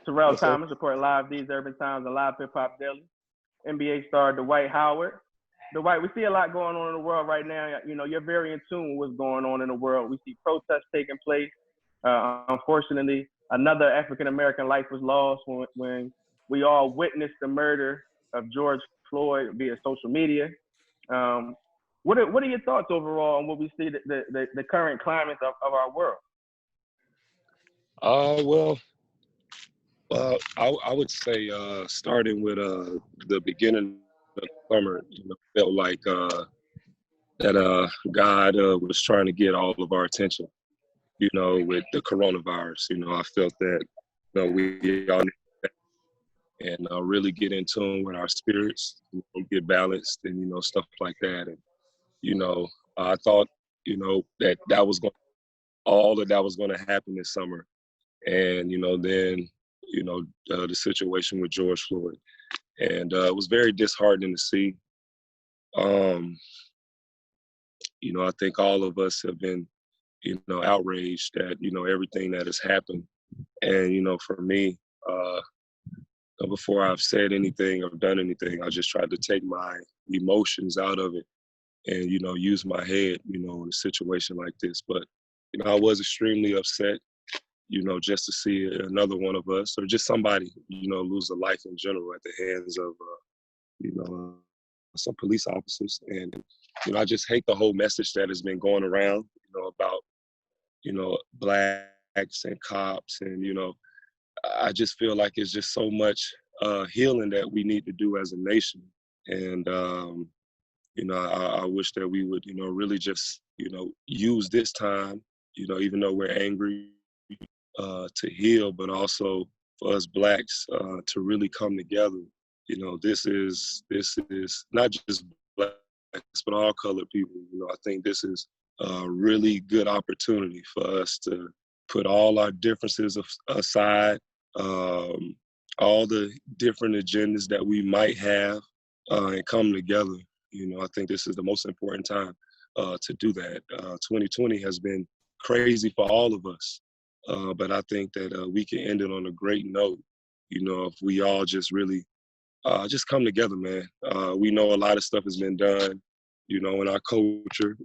Terrell Yes, sir. Thomas, reporting live these urban times and Live Hip Hop Daily. NBA star Dwight Howard. Dwight, we see a lot going on in the world right now. You know, you're very in tune with what's going on in the world. We see protests taking place. Unfortunately, another African American life was lost when we all witnessed the murder of George Floyd via social media. Um, what are your thoughts overall on what we see the current climate of our world? Well, I would say starting with the beginning of the summer, felt like that God was trying to get all of our attention, with the coronavirus. I felt that we all need that and really get in tune with our spirits, get balanced and, stuff like that. And, I thought, that was going all of that was going to happen this summer. And, then, the situation with George Floyd. And it was very disheartening to see. I think all of us have been, outraged at, everything that has happened. And, for me, before I've said anything or done anything, I just tried to take my emotions out of it and, use my head, in a situation like this. But, I was extremely upset, just to see another one of us or just somebody, lose a life in general at the hands of, some police officers. And, I just hate the whole message that has been going around, about, blacks and cops. And, I just feel like it's just so much healing that we need to do as a nation. And, I wish that we would, really just, use this time, even though we're angry, to heal, but also for us blacks to really come together. This is not just blacks, but all colored people. I think this is a really good opportunity for us to put all our differences aside, all the different agendas that we might have, and come together. I think this is the most important time to do that. 2020 has been crazy for all of us. But I think that we can end it on a great note, if we all just really just come together, man. We know a lot of stuff has been done, in our culture,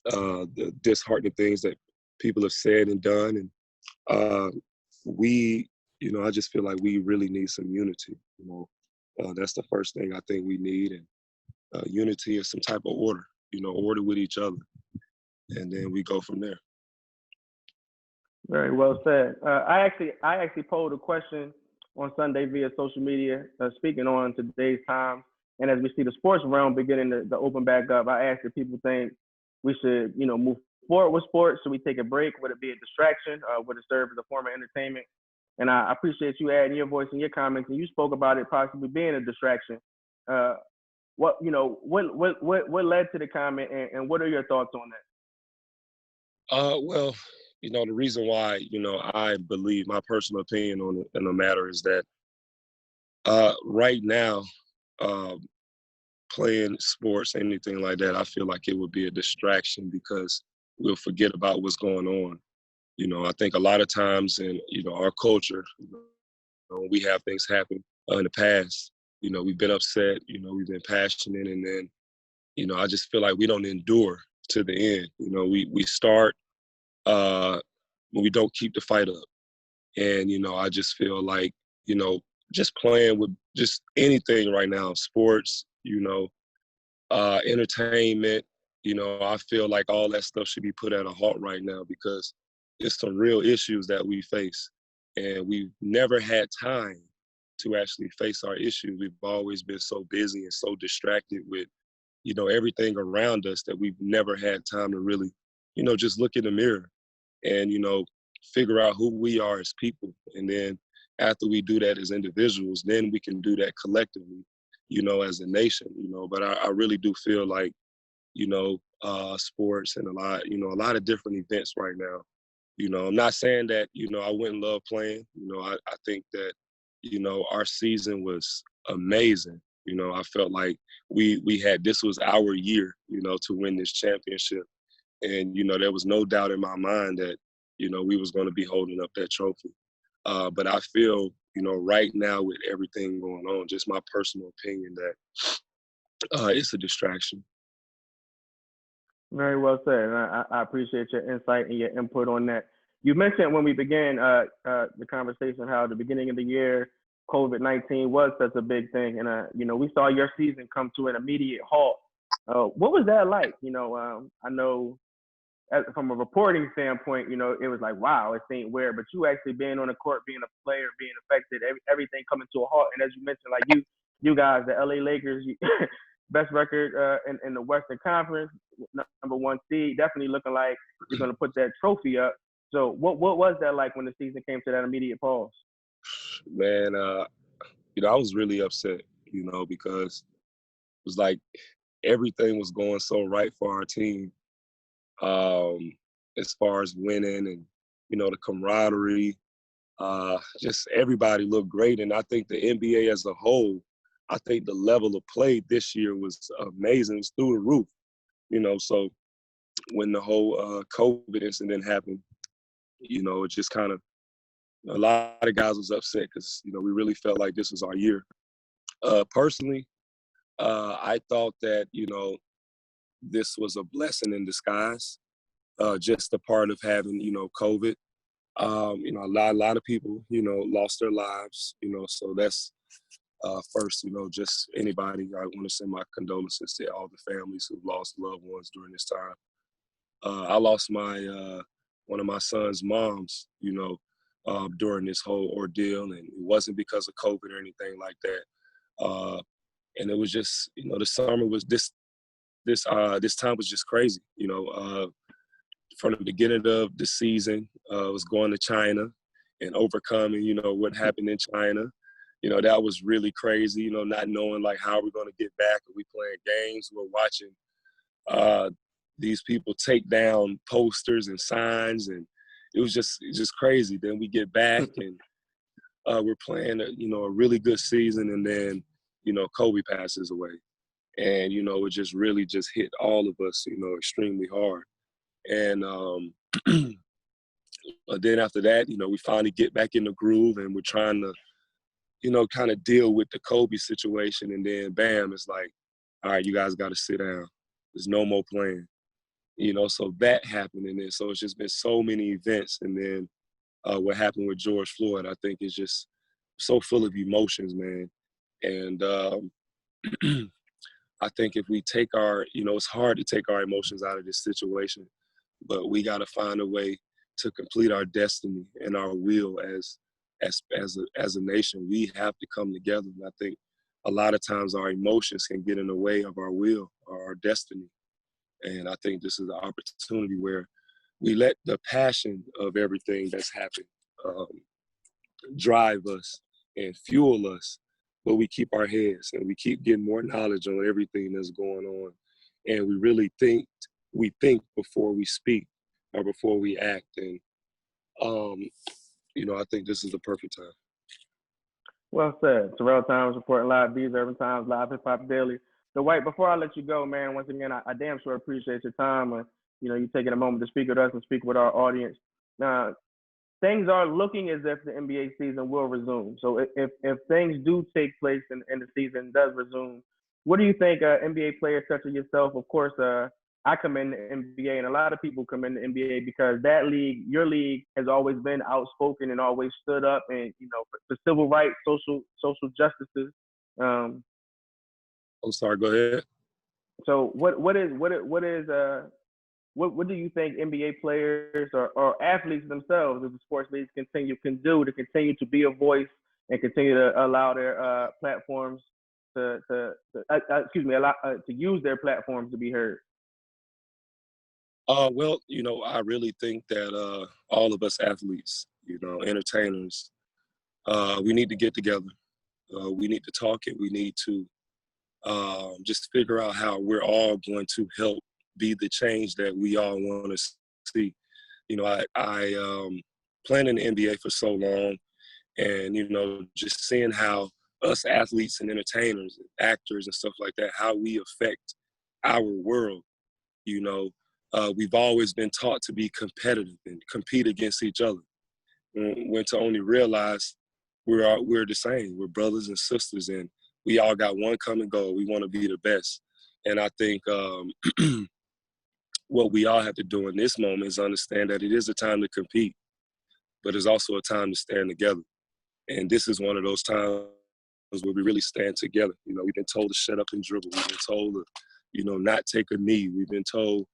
the disheartening things that people have said and done. And I just feel like we really need some unity, that's the first thing I think we need. And unity is some type of order, order with each other. And then we go from there. Very well said. I actually posed a question on Sunday via social media, speaking on today's time. And as we see the sports realm beginning to open back up, I asked if people think we should, move forward with sports. Should we take a break? Would it be a distraction? Would it serve as a form of entertainment? And I appreciate you adding your voice and your comments. And you spoke about it possibly being a distraction. What led to the comment, and what are your thoughts on that? Well, the reason why, I believe my personal opinion on the matter is that right now, playing sports, anything like that, I feel like it would be a distraction because we'll forget about what's going on. I think a lot of times in, our culture, we have things happen in the past, we've been upset, we've been passionate, and then, I just feel like we don't endure to the end. We start when we don't keep the fight up. And, I just feel like, just playing with just anything right now, sports, entertainment, I feel like all that stuff should be put at a halt right now because it's some real issues that we face. And we've never had time to actually face our issues. We've always been so busy and so distracted with, everything around us that we've never had time to really, just look in the mirror and, figure out who we are as people. And then after we do that as individuals, then we can do that collectively, as a nation, But I really do feel like, sports and a lot of different events right now. I'm not saying that, I wouldn't love playing. I think that, our season was amazing. I felt like this was our year, to win this championship. And, there was no doubt in my mind that, we was going to be holding up that trophy. But I feel, right now with everything going on, just my personal opinion that it's a distraction. Very well said. And I appreciate your insight and your input on that. You mentioned when we began the conversation how the beginning of the year, COVID-19 was such a big thing. And, we saw your season come to an immediate halt. What was that like? I know from a reporting standpoint, it was like, wow, it seemed weird. But you actually being on the court, being a player, being affected, everything coming to a halt. And as you mentioned, like you guys, the LA Lakers, best record in the Western Conference, number one seed, definitely looking like you're going to put that trophy up. So what was that like when the season came to that immediate pause? Man, I was really upset, because it was like everything was going so right for our team, as far as winning and, the camaraderie. Just everybody looked great. And I think the NBA as a whole, I think the level of play this year was amazing. It was through the roof, So when the whole COVID incident happened, it just kind of, a lot of guys was upset because, we really felt like this was our year. Personally, I thought that, this was a blessing in disguise, just a part of having, COVID. A lot of people, lost their lives, so that's first, just anybody, I want to send my condolences to all the families who've lost loved ones during this time. I lost my one of my son's moms, during this whole ordeal, and it wasn't because of COVID or anything like that. And it was just, the summer was this time was just crazy, from the beginning of the season, was going to China and overcoming, what happened in China. That was really crazy, not knowing like how we're going to get back. Are we playing games? We're watching these people take down posters and signs, and it was just crazy. Then we get back and we're playing a really good season, and then, Kobe passes away. And, it just really just hit all of us, extremely hard. And then after that, we finally get back in the groove, and we're trying to, kind of deal with the Kobe situation. And then, bam, it's like, all right, you guys got to sit down. There's no more playing. So that happened. And then, so it's just been so many events. And then what happened with George Floyd, I think is just so full of emotions, man. And I think if we take our, it's hard to take our emotions out of this situation, but we got to find a way to complete our destiny and our will as a nation. We have to come together. And I think a lot of times our emotions can get in the way of our will or our destiny. And I think this is an opportunity where we let the passion of everything that's happened drive us and fuel us, but we keep our heads and we keep getting more knowledge on everything that's going on. And we really think before we speak or before we act. And, I think this is the perfect time. Well said. Terrell Thomas reporting live, these Urban Times, Live Hip Hop Daily. So, White, before I let you go, man, once again, I damn sure appreciate your time and, you taking a moment to speak with us and speak with our audience. Now, things are looking as if the NBA season will resume. So if things do take place and the season does resume, what do you think NBA players such as yourself, of course, I commend the NBA and a lot of people commend the NBA because that league, your league, has always been outspoken and always stood up and, for civil rights, social justices. I'm sorry, go ahead. So what do you think NBA players or athletes themselves, as the sports leagues can do to continue to be a voice and continue to allow their platforms to use their platforms to be heard? Well, I really think that all of us athletes, entertainers, we need to get together. We need to talk, and we need to just figure out how we're all going to help be the change that we all want to see. I playing in the NBA for so long, and just seeing how us athletes and entertainers and actors and stuff like that, how we affect our world, we've always been taught to be competitive and compete against each other. When to only realize we're the same. We're brothers and sisters, and we all got one common goal. We want to be the best. And I think what we all have to do in this moment is understand that it is a time to compete, but it's also a time to stand together. And this is one of those times where we really stand together. You know, we've been told to shut up and dribble. We've been told to, you know, not take a knee. We've been told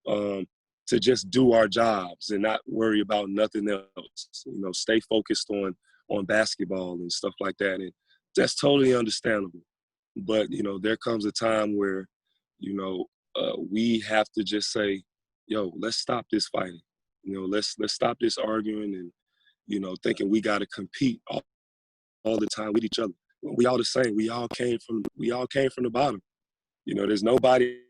to just do our jobs and not worry about nothing else. You know, stay focused on basketball and stuff like that. And that's totally understandable. But, you know, there comes a time where, you know, we have to just say, yo, let's stop this fighting. You know, let's stop this arguing and, you know, thinking we got to compete all the time with each other. We all the same. We all came from the bottom. You know, there's nobody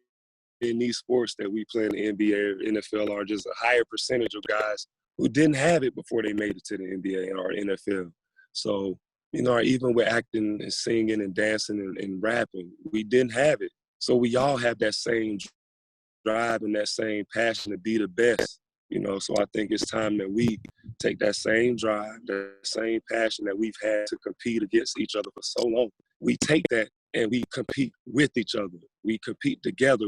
in these sports that we play in the NBA or NFL are just a higher percentage of guys who didn't have it before they made it to the NBA or NFL. So, you know, even with acting and singing and dancing and rapping, we didn't have it. So we all have that same drive and that same passion to be the best, you know. So I think it's time that we take that same drive, that same passion that we've had to compete against each other for so long. We take that and we compete with each other. We compete together.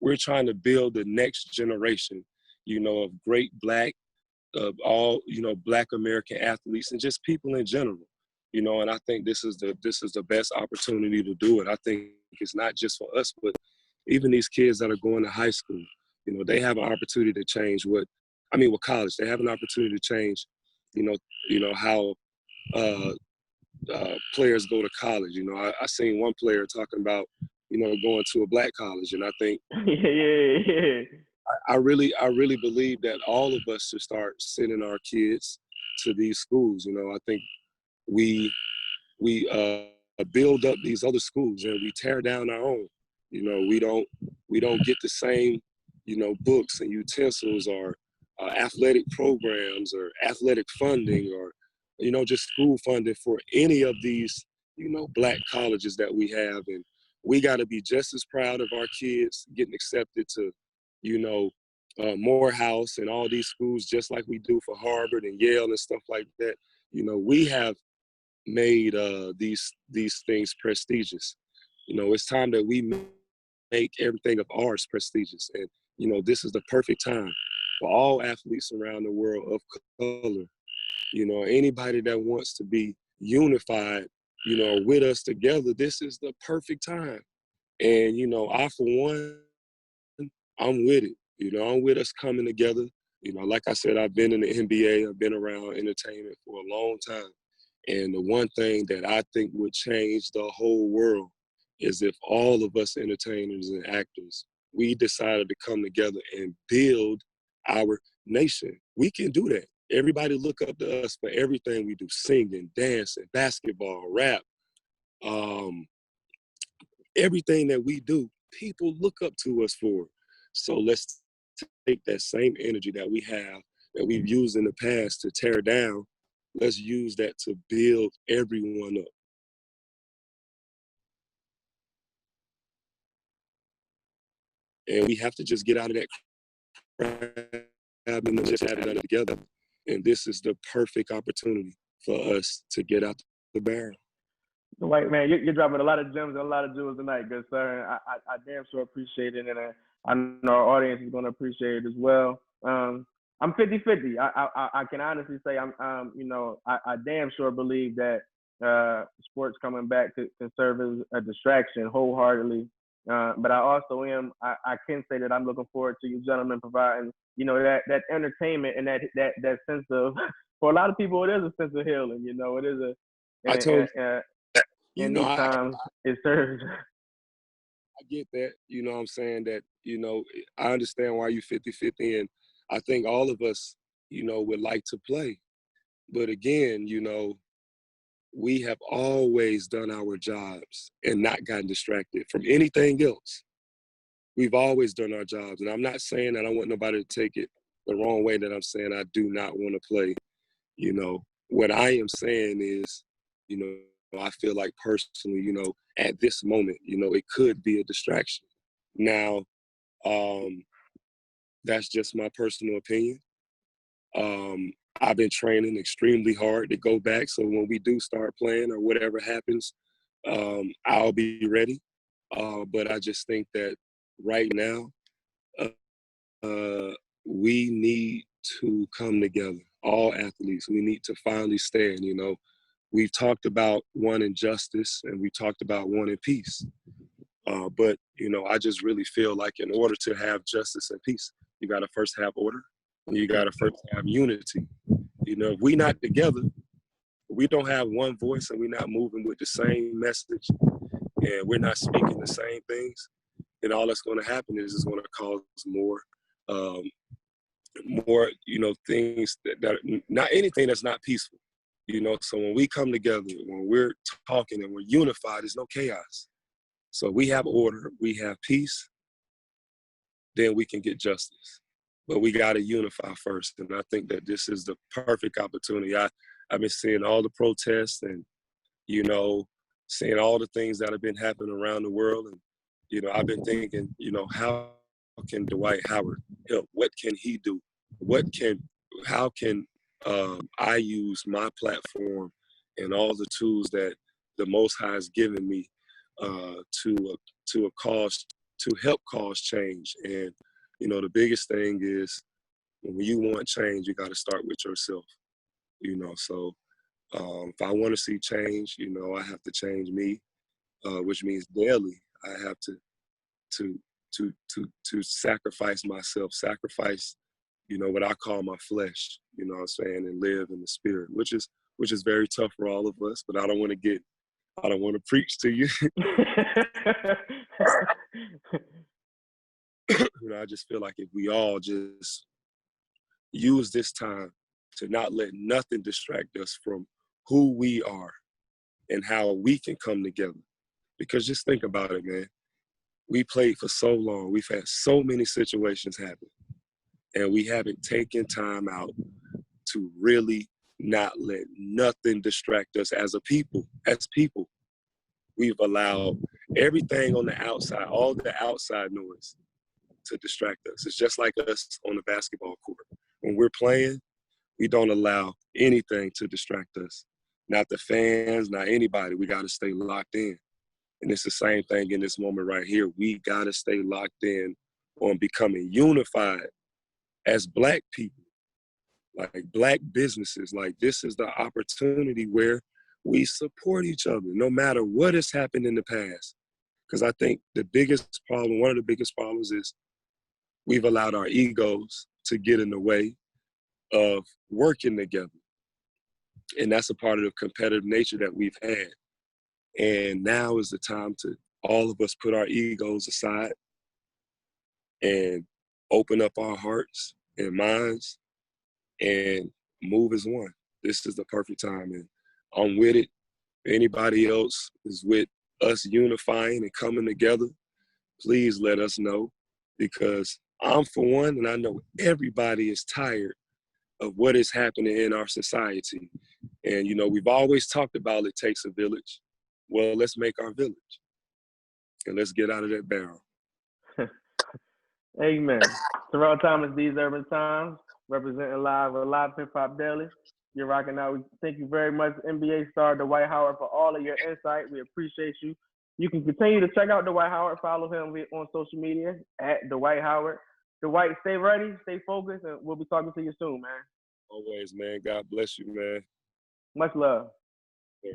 We're trying to build the next generation, you know, of great Black, of all, you know, Black American athletes and just people in general, you know. And I think this is the best opportunity to do it. I think it's not just for us, but even these kids that are going to high school, you know, they have an opportunity to change with college. They have an opportunity to change, you know how players go to college. You know, I seen one player talking about, you know, going to a Black college, and I think yeah. I really believe that all of us should start sending our kids to these schools. You know, I think we build up these other schools and we tear down our own. You know, we don't get the same, you know, books and utensils or athletic programs or athletic funding or, you know, just school funding for any of these, you know, Black colleges that we have. And we got to be just as proud of our kids getting accepted to, you know, Morehouse and all these schools, just like we do for Harvard and Yale and stuff like that. You know, we have made these things prestigious. You know, it's time that we make everything of ours prestigious. And, you know, this is the perfect time for all athletes around the world of color. You know, anybody that wants to be unified, you know, with us together, this is the perfect time. And, you know, I, for one, I'm with it. You know, I'm with us coming together. You know, like I said, I've been in the NBA, I've been around entertainment for a long time. And the one thing that I think would change the whole world is if all of us entertainers and actors, we decided to come together and build our nation. We can do that. Everybody look up to us for everything we do, singing, dancing, basketball, rap, everything that we do, people look up to us for. So let's take that same energy that we have, that we've used in the past to tear down, let's use that to build everyone up. And we have to just get out of that crap and just have it done together. And this is the perfect opportunity for us to get out the barrel. Dwight, man, you're dropping a lot of gems and a lot of jewels tonight, good sir. I damn sure appreciate it, and I know our audience is going to appreciate it as well. I'm 50-50. I can honestly say you know, I damn sure believe that sports coming back can serve as a distraction wholeheartedly. But I also I can say that I'm looking forward to you gentlemen providing, you know, that entertainment and that sense of, for a lot of people, it is a sense of healing. You know, it is a, I told you in know, these times, it serves. I get that, you know what I'm saying, that, you know, I understand why you 50-50, and I think all of us, you know, would like to play. But again, you know, we have always done our jobs and not gotten distracted from anything else. We've always done our jobs. And I'm not saying that I want nobody to take it the wrong way, that I'm saying I do not want to play. You know, what I am saying is, you know, I feel like personally, you know, at this moment, you know, it could be a distraction. Now, That's just my personal opinion. I've been training extremely hard to go back, so when we do start playing or whatever happens, I'll be ready. But I just think that right now, uh, we need to come together. All athletes, we need to finally stand. You know, we've talked about wanting justice and we talked about wanting peace. But you know, I just really feel like in order to have justice and peace, you got to first have order, and you got to first have unity. You know, if we not together, we don't have one voice, and we're not moving with the same message, and we're not speaking the same things, then all that's going to happen is it's going to cause um, more, you know, things that not anything that's not peaceful. You know, so when we come together, when we're talking and we're unified, there's no chaos. So we have order, we have peace, then we can get justice. But we got to unify first. And I think that this is the perfect opportunity. I've been seeing all the protests and, you know, seeing all the things that have been happening around the world. And, you know, I've been thinking, you know, how can Dwight Howard help? What can he do? How can I use my platform and all the tools that the Most High has given me to a cause, to help cause change? And you know, the biggest thing is when you want change, you got to start with yourself. You know, so if I want to see change, you know, I have to change me, which means daily I have to sacrifice myself, sacrifice, you know, what I call my flesh. You know what I'm saying, and live in the spirit, which is very tough for all of us. But I don't want to preach to you. You know, I just feel like if we all just use this time to not let nothing distract us from who we are and how we can come together. Because just think about it, man. We played for so long. We've had so many situations happen. And we haven't taken time out to really not let nothing distract us as a people. As people, we've allowed everything on the outside, all the outside noise, to distract us. It's just like us on the basketball court. When we're playing, we don't allow anything to distract us. Not the fans, not anybody. We got to stay locked in. And it's the same thing in this moment right here. We got to stay locked in on becoming unified as Black people, like Black businesses. Like, this is the opportunity where we support each other, no matter what has happened in the past. Because I think one of the biggest problems is we've allowed our egos to get in the way of working together. And that's a part of the competitive nature that we've had. And now is the time to all of us put our egos aside and open up our hearts and minds and move as one. This is the perfect time. And I'm with it. If anybody else is with us unifying and coming together, please let us know, because I'm for one, and I know everybody is tired of what is happening in our society. And, you know, we've always talked about it takes a village. Well, let's make our village. And let's get out of that barrel. Amen. Terrell Thomas, These Urban Times, representing live with Live Hip Hop Daily. You're rocking out. Thank you very much, NBA star Dwight Howard, for all of your insight. We appreciate you. You can continue to check out Dwight Howard. Follow him on social media at Dwight Howard. Dwight, stay ready, stay focused, and we'll be talking to you soon, man. Always, man. God bless you, man. Much love. Yeah.